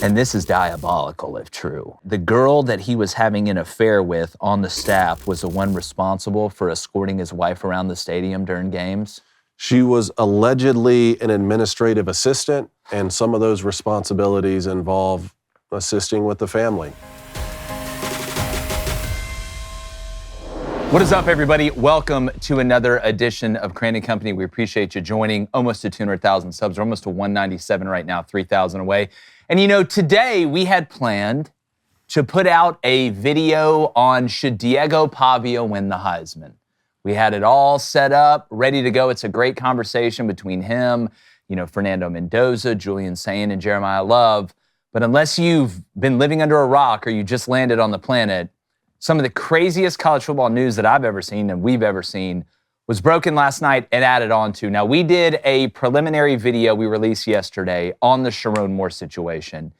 And this is diabolical if true. The girl that he was having an affair with on the staff was the one responsible for escorting his wife around the stadium during games. She was allegedly an administrative assistant, and some of those responsibilities involve assisting with the family. What is up, everybody? Welcome to another edition of Crain & Company. We appreciate you joining. Almost to 200,000 subs. We're almost to 197 right now, 3,000 away. And you know, today we had planned to put out a video on should Diego Pavia win the Heisman. We had it all set up, ready to go. It's a great conversation between him, Fernando Mendoza, Julian Sayin, and Jeremiah Love. But unless you've been living under a rock or you just landed on the planet, some of the craziest college football news that I've ever seen and we've ever seen was broken last night and added on to. Now, we did a preliminary video we released yesterday on the Sherrone Moore situation,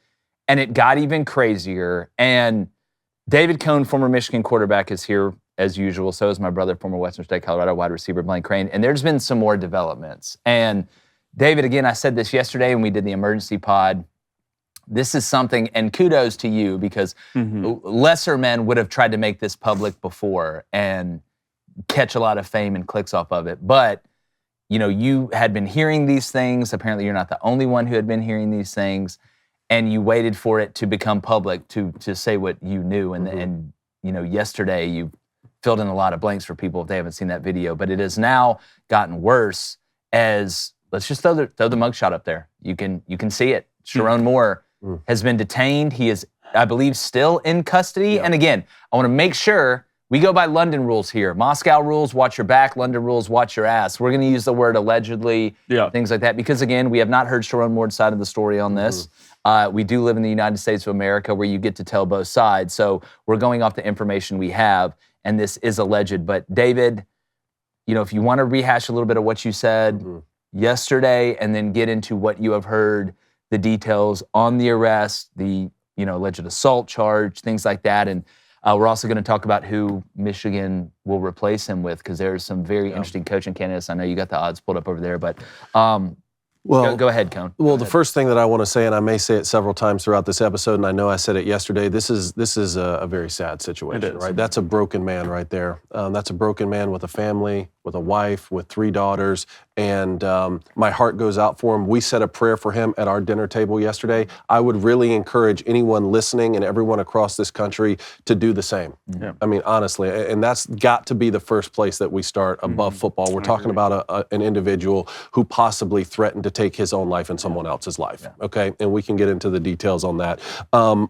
and it got even crazier. And David Cohn, former Michigan quarterback, is here as usual. So is my brother, former Western State Colorado wide receiver, Blaine Crain. And there's been some more developments. And David, again, I said this yesterday when we did the emergency pod. This is something, and kudos to you, because lesser men would have tried to make this public before and catch a lot of fame and clicks off of it. But, you had been hearing these things. Apparently, you're not the only one who had been hearing these things. And you waited for it to become public to say what you knew. And yesterday you filled in a lot of blanks for people if they haven't seen that video. But it has now gotten worse as, let's just throw the mugshot up there. You can see it. Sherrone Moore has been detained. He is, I believe, still in custody. Yeah. And again, I want to make sure we go by London rules here. Moscow rules, watch your back. London rules, watch your ass. We're going to use the word allegedly, things like that, because again, we have not heard Sherrone Moore's side of the story on this. We do live in the United States of America where you get to tell both sides. So we're going off the information we have, and this is alleged. But David, if you want to rehash a little bit of what you said yesterday and then get into what you have heard, the details on the arrest, the alleged assault charge, things like that. And we're also going to talk about who Michigan will replace him with, because there's some very interesting coaching candidates. I know you got the odds pulled up over there, but go ahead, Cone. Well, the first thing that I want to say, and I may say it several times throughout this episode, and I know I said it yesterday, this is a very sad situation, right? That's a broken man right there. That's a broken man with a family, with a wife, with 3 daughters, and my heart goes out for him. We said a prayer for him at our dinner table yesterday. I would really encourage anyone listening and everyone across this country to do the same. Yeah. I mean, honestly, and that's got to be the first place that we start above football. We're talking about an individual who possibly threatened to take his own life and someone else's life, okay? And we can get into the details on that.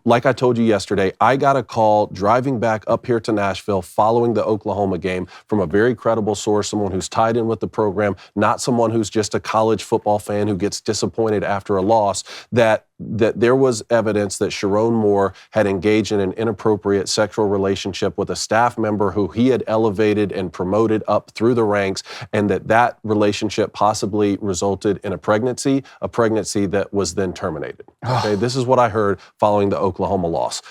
Like I told you yesterday, I got a call driving back up here to Nashville following the Oklahoma game from a very credible source, someone who's tied in with the program, not someone who's just a college football fan who gets disappointed after a loss, that there was evidence that Sherrone Moore had engaged in an inappropriate sexual relationship with a staff member who he had elevated and promoted up through the ranks, and that relationship possibly resulted in a pregnancy that was then terminated. Okay, this is what I heard following the Oklahoma loss.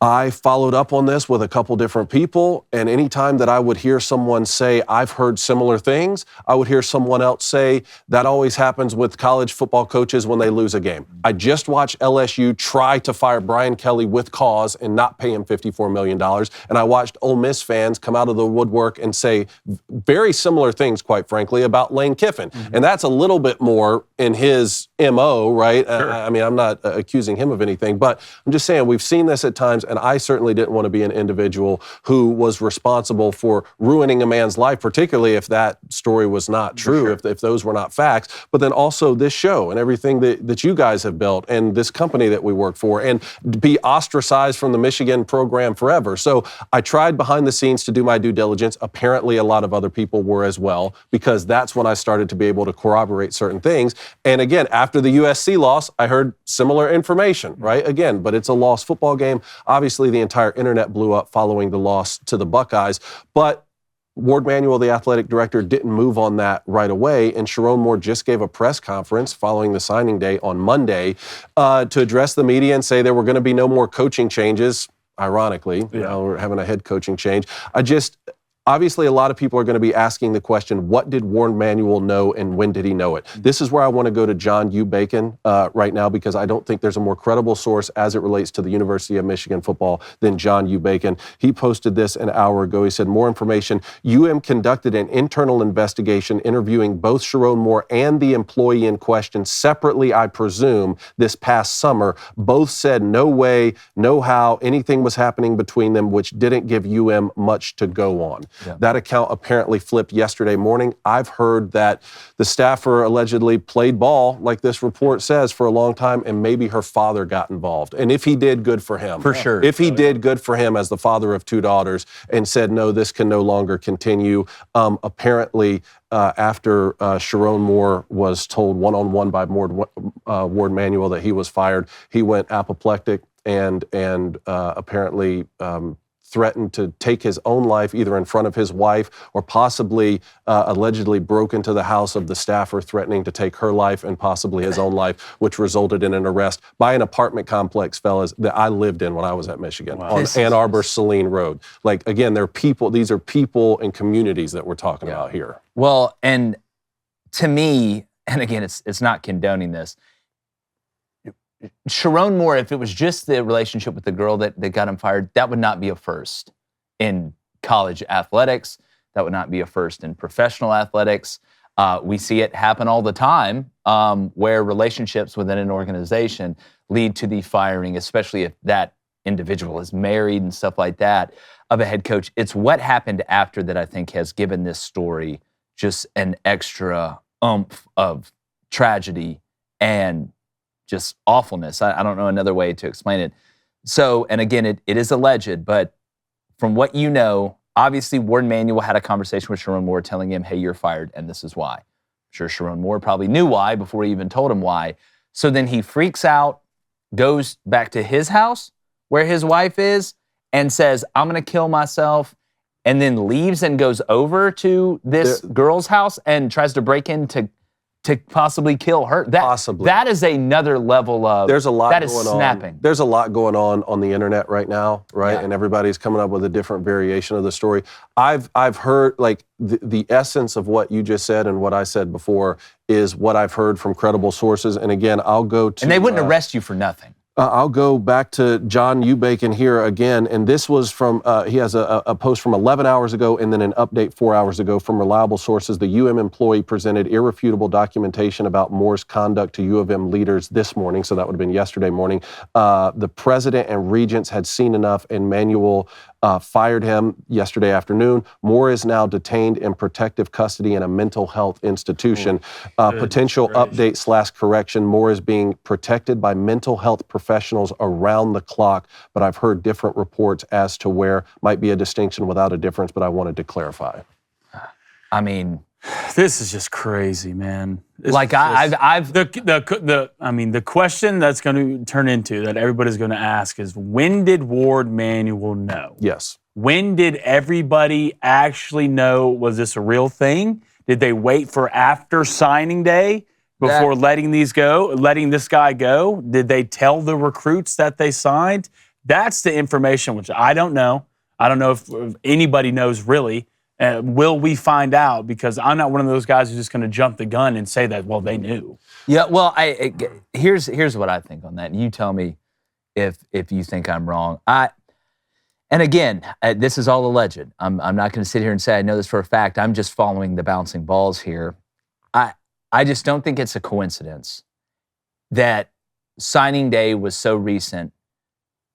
I followed up on this with a couple different people, and anytime that I would hear someone say, I've heard similar things, I would hear someone else say, that always happens with college football coaches when they lose a game. I just watched LSU try to fire Brian Kelly with cause and not pay him $54 million, and I watched Ole Miss fans come out of the woodwork and say very similar things, quite frankly, about Lane Kiffin. And that's a little bit more in his MO, right? Sure. I mean, I'm not accusing him of anything, but I'm just saying we've seen this at times, and I certainly didn't want to be an individual who was responsible for ruining a man's life, particularly if that story was not true, if those were not facts. But then also this show and everything that you guys have built and this company that we work for, and be ostracized from the Michigan program forever. So I tried behind the scenes to do my due diligence. Apparently a lot of other people were as well, because that's when I started to be able to corroborate certain things. And again, after the USC loss, I heard similar information, right? Again, but it's a lost football game. Obviously, the entire internet blew up following the loss to the Buckeyes, but Ward Manuel, the athletic director, didn't move on that right away, and Sherrone Moore just gave a press conference following the signing day on Monday to address the media and say there were going to be no more coaching changes. Ironically, we're having a head coaching change. obviously a lot of people are going to be asking the question, what did Warren Manuel know and when did he know it? This is where I want to go to John U. Bacon right now, because I don't think there's a more credible source as it relates to the University of Michigan football than John U. Bacon. He posted this an hour ago. He said, more information. UM conducted an internal investigation interviewing both Sherrone Moore and the employee in question separately, I presume, this past summer. Both said no way, no how anything was happening between them, which didn't give UM much to go on. Yeah. That account apparently flipped yesterday morning. I've heard that the staffer allegedly played ball, like this report says, for a long time, and maybe her father got involved. And if he did, good for him. For sure. If he did, good for him as the father of 2 daughters, and said, no, this can no longer continue. Apparently, after Sherrone Moore was told one-on-one by Warren Manuel that he was fired, he went apoplectic and apparently threatened to take his own life, either in front of his wife or possibly allegedly broke into the house of the staffer, threatening to take her life and possibly his own life, which resulted in an arrest by an apartment complex, fellas, that I lived in when I was at Michigan on Ann Arbor Saline Road. Like, again, these are people and communities that we're talking about here. Well, and to me, and again, it's not condoning this, Sherrone Moore, if it was just the relationship with the girl that got him fired, that would not be a first in college athletics. That would not be a first in professional athletics. We see it happen all the time where relationships within an organization lead to the firing, especially if that individual is married and stuff like that, of a head coach. It's what happened after that I think has given this story just an extra oomph of tragedy and just awfulness. I don't know another way to explain it. So, and again, it is alleged, but from what you know, obviously Warren Manuel had a conversation with Sherrone Moore telling him, hey, you're fired, and this is why. I'm sure Sherrone Moore probably knew why before he even told him why. So then he freaks out, goes back to his house where his wife is, and says, I'm going to kill myself, and then leaves and goes over to this girl's house and tries to break in to possibly kill her. That is another level of, there's a lot that going is snapping. On. There's a lot going on the internet right now, right? Yeah. And everybody's coming up with a different variation of the story. I've heard, like, the essence of what you just said and what I said before is what I've heard from credible sources. And again, I'll go to... And they wouldn't arrest you for nothing. I'll go back to John U. Bacon here again, and this was from, he has a post from 11 hours ago and then an update 4 hours ago from reliable sources. The UM employee presented irrefutable documentation about Moore's conduct to U of M leaders this morning, so that would have been yesterday morning. The president and regents had seen enough, and Manuel fired him yesterday afternoon. Moore is now detained in protective custody in a mental health institution. Potential update / correction, Moore is being protected by mental health professionals around the clock, but I've heard different reports as to where. Might be a distinction without a difference, but I wanted to clarify. I mean, this is just crazy, man. The question that's going to turn into, that everybody's going to ask, is when did Warren Manuel know? Yes. When did everybody actually know? Was this a real thing? Did they wait for after signing day before letting this guy go? Did they tell the recruits that they signed? That's the information which I don't know. I don't know if anybody knows really. Will we find out? Because I'm not one of those guys who's just going to jump the gun and say that, well, they knew. Yeah, well, here's what I think on that. You tell me if you think I'm wrong. And again, this is all alleged. I'm not going to sit here and say I know this for a fact. I'm just following the bouncing balls here. I just don't think it's a coincidence that signing day was so recent.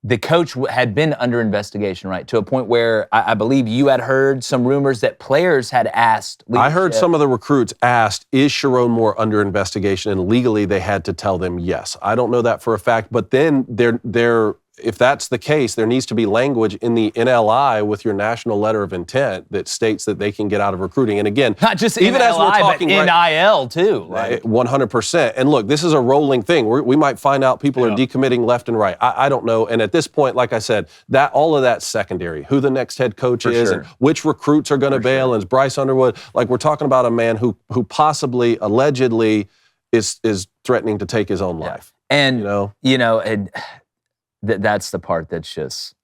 The coach had been under investigation, right, to a point where I believe you had heard some rumors that players had asked leadership. I heard some of the recruits asked, is Sherrone Moore under investigation? And legally, they had to tell them yes. I don't know that for a fact, but then if that's the case, there needs to be language in the NLI with your national letter of intent that states that they can get out of recruiting. And again, not just even NLI, as we're talking, but NIL too. Right? 100%. And look, this is a rolling thing. We might find out people are decommitting left and right. I don't know. And at this point, like I said, all of that's secondary. Who the next head coach is and which recruits are going to bail, and is Bryce Underwood. Like, we're talking about a man who possibly, allegedly, is threatening to take his own life. And, and that's the part that's just,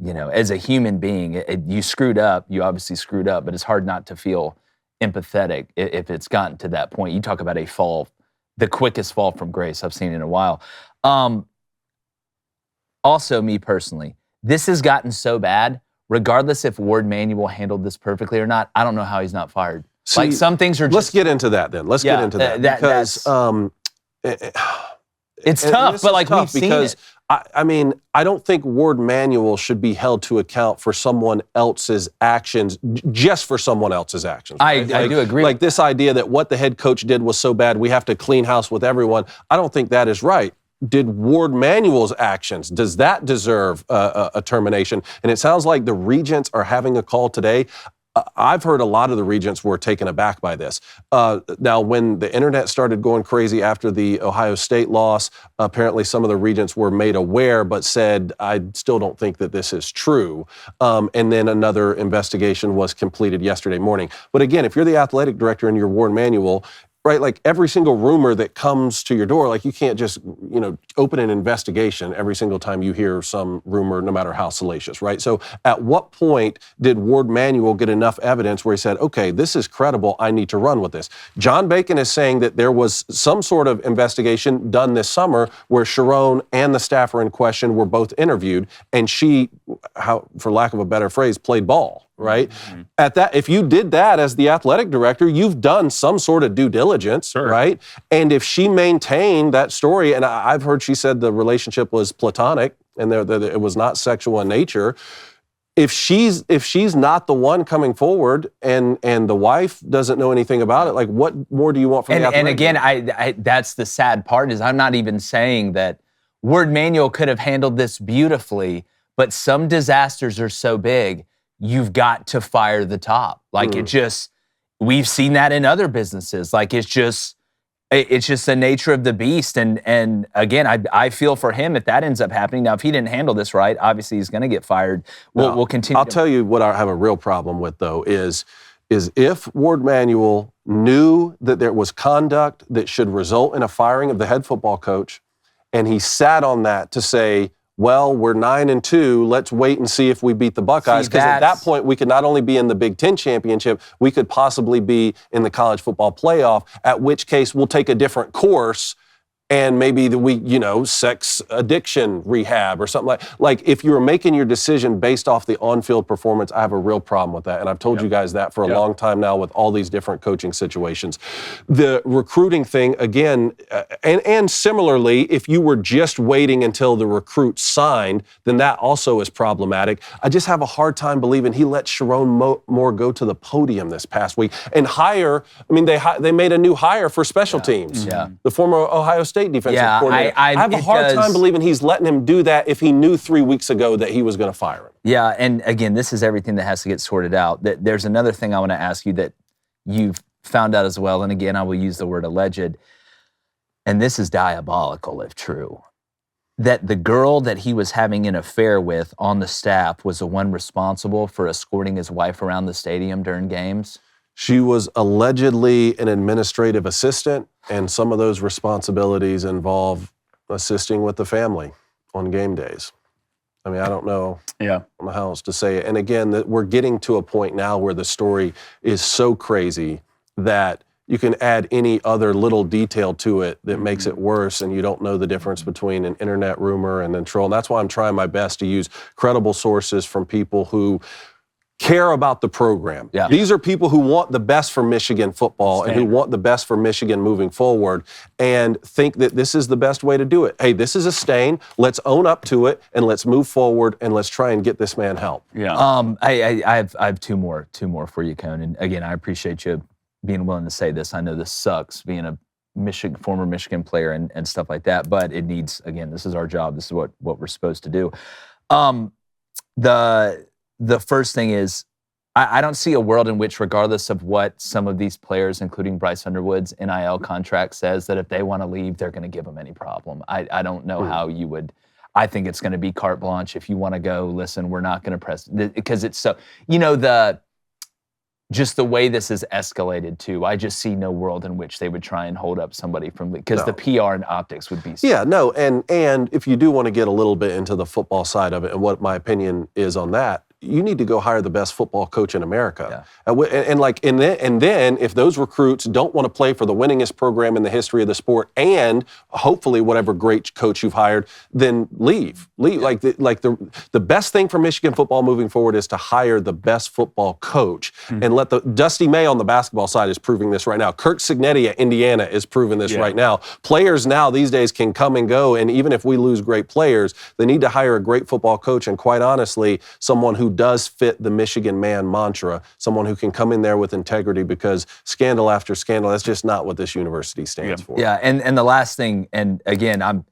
as a human being, you screwed up. You obviously screwed up, but it's hard not to feel empathetic if it's gotten to that point. You talk about a fall, the quickest fall from grace I've seen in a while. Also, me personally, this has gotten so bad, regardless if Ward Manuel handled this perfectly or not, I don't know how he's not fired. See, like some things are just... Let's get into that then. Let's get into that. Because it's tough, but like we've seen it. I mean, I don't think Ward Manuel should be held to account for someone else's actions, just for someone else's actions. Right? I do agree. Like this idea that what the head coach did was so bad, we have to clean house with everyone. I don't think that is right. Did Ward Manuel's actions, does that deserve a termination? And it sounds like the regents are having a call today. I've heard a lot of the regents were taken aback by this. Now, when the internet started going crazy after the Ohio State loss, apparently some of the regents were made aware, but said, I still don't think that this is true. And then another investigation was completed yesterday morning. But again, if you're the athletic director and you're Ward Manuel, right, like every single rumor that comes to your door, like you can't just, open an investigation every single time you hear some rumor, no matter how salacious, right? So at what point did Ward Manuel get enough evidence where he said, okay, this is credible, I need to run with this? John Bacon is saying that there was some sort of investigation done this summer where Sherrone and the staffer in question were both interviewed, and she, for lack of a better phrase, played ball. Right? Mm-hmm. At that, if you did that as the athletic director, you've done some sort of due diligence, sure. Right? And if she maintained that story, and I've heard she said the relationship was platonic and that it was not sexual in nature. If she's not the one coming forward and the wife doesn't know anything about it, like what more do you want from the athletic? And again, I that's the sad part is I'm not even saying that Ward Manuel could have handled this beautifully, but some disasters are so big. You've got to fire the top. Like we've seen that in other businesses. Like it's just the nature of the beast. And again, I feel for him if that ends up happening. Now, if he didn't handle this right, obviously he's going to get fired. We'll continue. I'll tell you what I have a real problem with though is if Ward Manuel knew that there was conduct that should result in a firing of the head football coach, and he sat on that to say, well, we're 9-2. Let's wait and see if we beat the Buckeyes. Because at that point, we could not only be in the Big Ten championship, we could possibly be in the college football playoff, at which case we'll take a different course and maybe sex addiction rehab or something like if you're making your decision based off the on-field performance, I have a real problem with that. And I've told you guys that for a long time now with all these different coaching situations. The recruiting thing, again, and similarly, if you were just waiting until the recruit signed, then that also is problematic. I just have a hard time believing he let Sherrone Moore go to the podium this past week and hire, they made a new hire for special teams. Yeah. The former Ohio State defensive coordinator. I have a hard time believing he's letting him do that if he knew 3 weeks ago that he was going to fire him. Yeah, and again, this is everything that has to get sorted out. There's another thing I want to ask you that you've found out as well, and again, I will use the word alleged, and this is diabolical if true, that the girl that he was having an affair with on the staff was the one responsible for escorting his wife around the stadium during games? She was allegedly an administrative assistant, and some of those responsibilities involve assisting with the family on game days. I don't know how else to say it. And again, we're getting to a point now where the story is so crazy that you can add any other little detail to it that makes it worse, and you don't know the difference between an internet rumor and then troll. And that's why I'm trying my best to use credible sources from people who care about the program. Yeah. These are people who want the best for Michigan football and who want the best for Michigan moving forward and think that this is the best way to do it. Hey, this is a stain. Let's own up to it and let's move forward and let's try and get this man help. Yeah. I have two more for you, Cone. And again, I appreciate you being willing to say this. I know this sucks being a former Michigan player and stuff like that, but it needs, again, this is our job. This is what we're supposed to do. The first thing is, I don't see a world in which, regardless of what some of these players, including Bryce Underwood's NIL contract says, that if they want to leave, they're going to give them any problem. I don't know how you would. I think it's going to be carte blanche. If you want to go, listen, we're not going to press, because it's so, just the way this has escalated to, I just see no world in which they would try and hold up somebody from, because the PR and optics would be. Yeah, no, and if you do want to get a little bit into the football side of it, and what my opinion is on that, you need to go hire the best football coach in America. Yeah. And then if those recruits don't want to play for the winningest program in the history of the sport, and hopefully whatever great coach you've hired, then leave. Yeah. Like the best thing for Michigan football moving forward is to hire the best football coach and let the Dusty May on the basketball side is proving this right now. Kirk Cignetti at Indiana is proving this right now. Players now these days can come and go, and even if we lose great players, they need to hire a great football coach, and quite honestly, someone who does fit the Michigan man mantra, someone who can come in there with integrity, because scandal after scandal, that's just not what this university stands for. Yeah, and the last thing, and again, I'm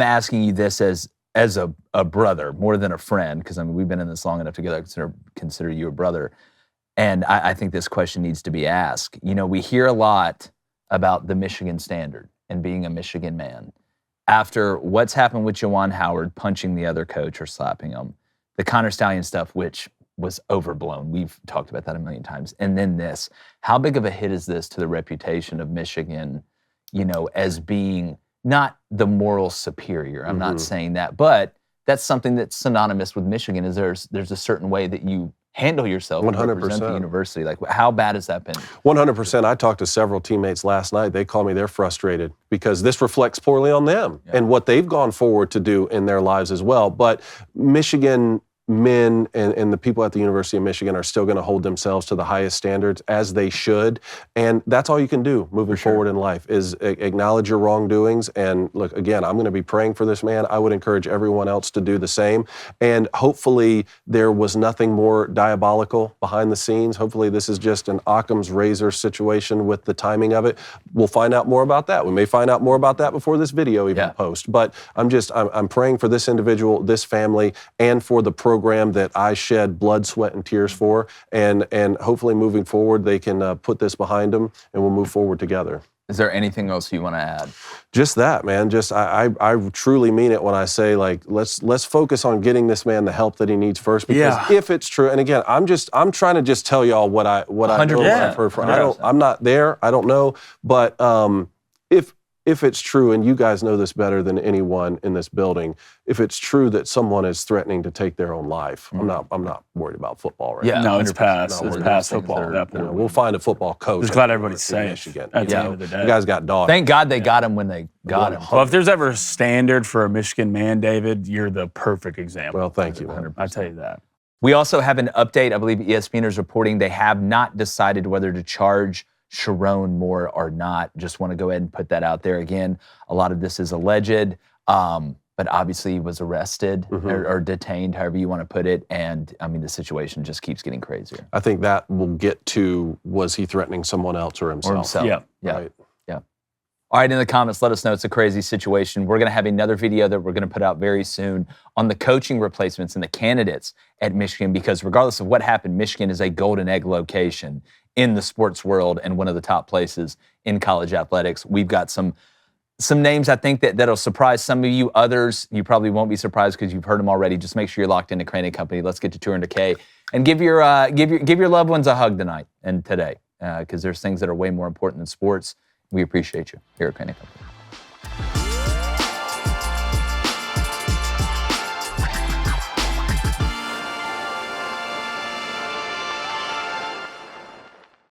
asking you this as a brother more than a friend, because I mean we've been in this long enough together. I consider you a brother, and I think this question needs to be asked. You know, we hear a lot about the Michigan standard and being a Michigan man. After what's happened with Juwan Howard punching the other coach or slapping him, the Connor Stallion stuff, which was overblown. We've talked about that a million times. And then this, how big of a hit is this to the reputation of Michigan, you know, as being not the moral superior? I'm not saying that, but that's something that's synonymous with Michigan, is there's a certain way that you handle yourself 100%. and represent the university. Like, how bad has that been? 100%. I talked to several teammates last night. They call me, they're frustrated because this reflects poorly on them and what they've gone forward to do in their lives as well. But Michigan men and the people at the University of Michigan are still going to hold themselves to the highest standards, as they should. And that's all you can do moving forward in life, is acknowledge your wrongdoings. And look, again, I'm going to be praying for this man. I would encourage everyone else to do the same. And hopefully there was nothing more diabolical behind the scenes. Hopefully this is just an Occam's razor situation with the timing of it. We'll find out more about that. We may find out more about that before this video even posts. But I'm praying for this individual, this family, and for the program that I shed blood, sweat, and tears for, and hopefully moving forward they can put this behind them and we'll move forward together. Is there anything else you want to add? Just that, man. Just I truly mean it when I say, like, let's focus on getting this man the help that he needs first, because if it's true, and again, I'm trying to just tell y'all what I know, I've heard from. I'm not there, I don't know, but if it's true, and you guys know this better than anyone in this building, if it's true that someone is threatening to take their own life, I'm not worried about football right now. No, it's past. It's past football at that point. We'll find a football coach. Just glad everybody's safe. Michigan. At the end of the day. You guys got dogs. Thank God they got him when they got him. Well, if there's ever a standard for a Michigan man, David, you're the perfect example. Well, thank you. I tell you that. We also have an update. I believe ESPN is reporting they have not decided whether to charge Sherrone more or not. Just want to go ahead and put that out there. Again, a lot of this is alleged, but obviously he was arrested or detained, however you want to put it. And I mean, the situation just keeps getting crazier. I think that will get to, was he threatening someone else or himself? Yeah. Right. Yeah. All right, in the comments, let us know. It's a crazy situation. We're going to have another video that we're going to put out very soon on the coaching replacements and the candidates at Michigan, because regardless of what happened, Michigan is a golden egg location in the sports world and one of the top places in college athletics. We've got some names I think that'll surprise some of you. Others, you probably won't be surprised because you've heard them already. Just make sure you're locked into Crain & Company. Let's get to 200K and give your loved ones a hug tonight and today, because there's things that are way more important than sports. We appreciate you here at Crain & Company.